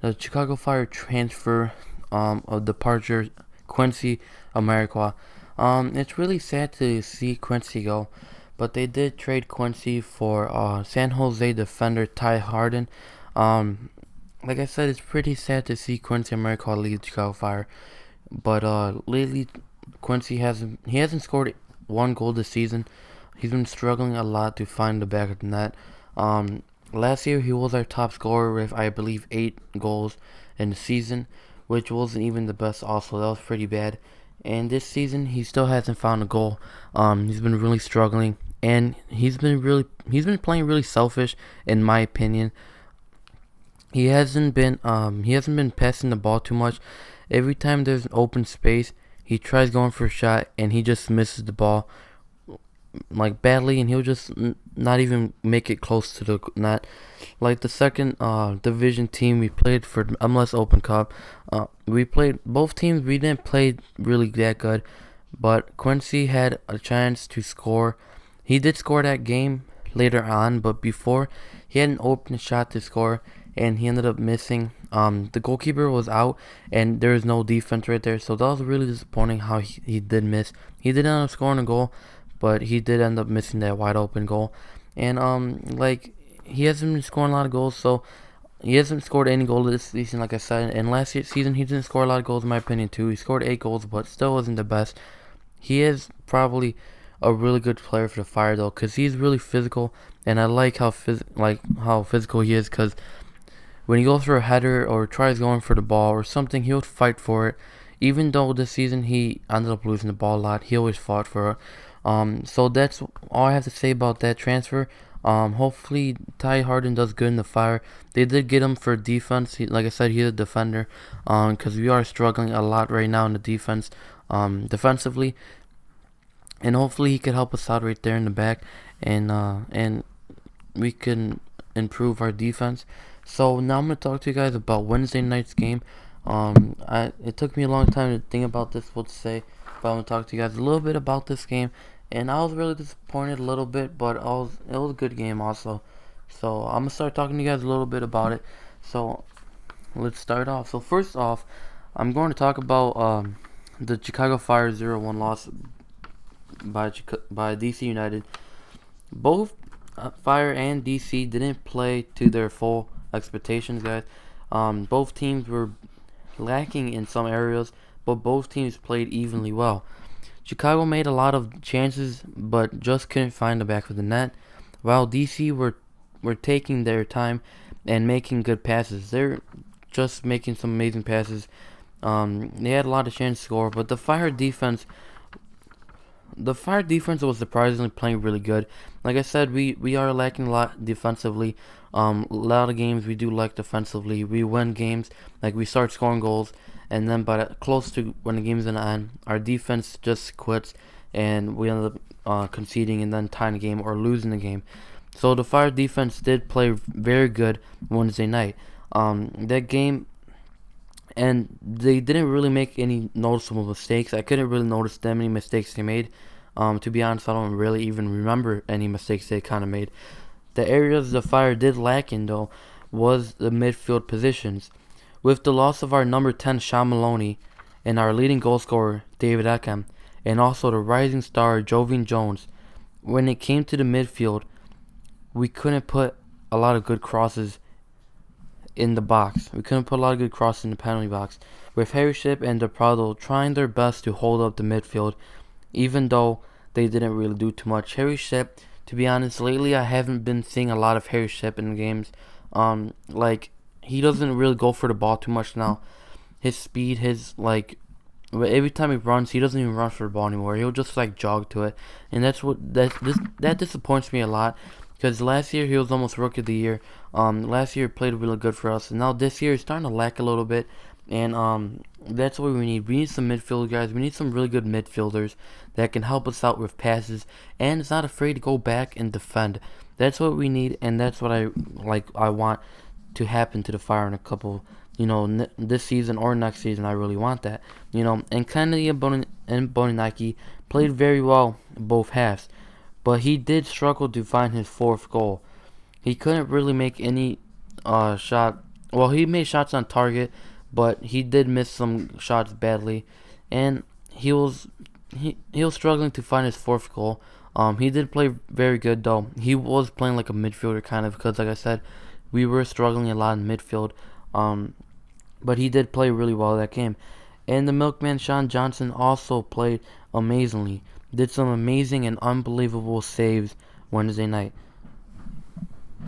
about the Chicago Fire transfer of departure Quincy Amarikwa. It's really sad to see Quincy go, but they did trade Quincy for San Jose defender Ty Harden. Um, like I said, it's pretty sad to see Quincy Amarikwa leave Chicago Fire, but lately Quincy hasn't scored one goal this season. He's been struggling a lot to find the back of the net. Um, Last year he was our top scorer with I believe 8 goals in the season, which wasn't even the best. Also, that was pretty bad. And this season he still hasn't found a goal. He's been really struggling, and he's been playing really selfish in my opinion. He hasn't been passing the ball too much. Every time there's an open space, he tries going for a shot and he just misses the ball like badly, and he'll just not even make it close to the net. Like the second division team we played for the MLS Open Cup, we played both teams. We didn't play really that good, but Quincy had a chance to score. He did score that game later on, but before he had an open shot to score, and he ended up missing. The goalkeeper was out, and there was no defense right there, so that was really disappointing how he did miss. He did end up scoring a goal, but he did end up missing that wide open goal. And like he hasn't been scoring a lot of goals, so he hasn't scored any goal this season, like I said. And last season he didn't score a lot of goals in my opinion too. He scored 8 goals, but still wasn't the best. He is probably a really good player for the Fire though, cause he's really physical, and I like how physical he is. Cause when he goes for a header or tries going for the ball or something, he'll fight for it. Even though this season he ended up losing the ball a lot, he always fought for it. So that's all I have to say about that transfer. Hopefully Ty Harden does good in the Fire. They did get him for defense. Like I said, he's a defender. Because we are struggling a lot right now in the defense, defensively, and hopefully he could help us out right there in the back, and we can improve our defense. So now I'm gonna talk to you guys about Wednesday night's game. It took me a long time to think about this, what to say, but I'm gonna talk to you guys a little bit about this game. And I was really disappointed a little bit, but it was a good game also. So I'm gonna start talking to you guys a little bit about it. So let's start off. So first off, I'm going to talk about the Chicago Fire 0-1 loss by DC United. Both Fire and DC didn't play to their full expectations, guys. Both teams were lacking in some areas, but both teams played evenly well. Chicago made a lot of chances, but just couldn't find the back of the net, while DC were taking their time and making good passes. They're just making some amazing passes. They had a lot of chances to score, but the Fire defense was surprisingly playing really good. Like I said, we are lacking a lot defensively. A lot of games we do lack defensively. We win games, like we start scoring goals, and then close to when the game's gonna end, our defense just quits, and we end up conceding and then tying the game or losing the game. So the Fire defense did play very good Wednesday night. That game, and they didn't really make any noticeable mistakes. I couldn't really notice that many mistakes they made. To be honest, I don't really even remember any mistakes they kind of made. The areas the Fire did lack in, though, was the midfield positions. With the loss of our number 10, Sean Maloney, and our leading goal scorer, David Beckham, and also the rising star, Jovian Jones, when it came to the midfield, we couldn't put a lot of good crosses in the box. We couldn't put a lot of good crosses in the penalty box. With Harry Ship and DePrado trying their best to hold up the midfield, even though they didn't really do too much. Harry Ship, to be honest, lately I haven't been seeing a lot of Harry Ship in the games. Like, he doesn't really go for the ball too much now. His speed, every time he runs, he doesn't even run for the ball anymore. He'll just jog to it, and that disappoints me a lot. Because last year he was almost Rookie of the Year. Last year he played really good for us, and now this year he's starting to lack a little bit. And that's what we need. We need some midfield guys. We need some really good midfielders that can help us out with passes and is not afraid to go back and defend. That's what we need, and that's what I want to happen to the Fire in a couple, this season or next season. I really want that, And Kennedy and Boninaki played very well both halves, but he did struggle to find his fourth goal. He couldn't really make any shot Well, he made shots on target, but he did miss some shots badly, and he was he was struggling to find his fourth goal. He did play very good though. He was playing like a midfielder kind of because, like I said, we were struggling a lot in midfield. Um, but he did play really well that game. And the Milkman Sean Johnson also played amazingly. Did some amazing and unbelievable saves Wednesday night.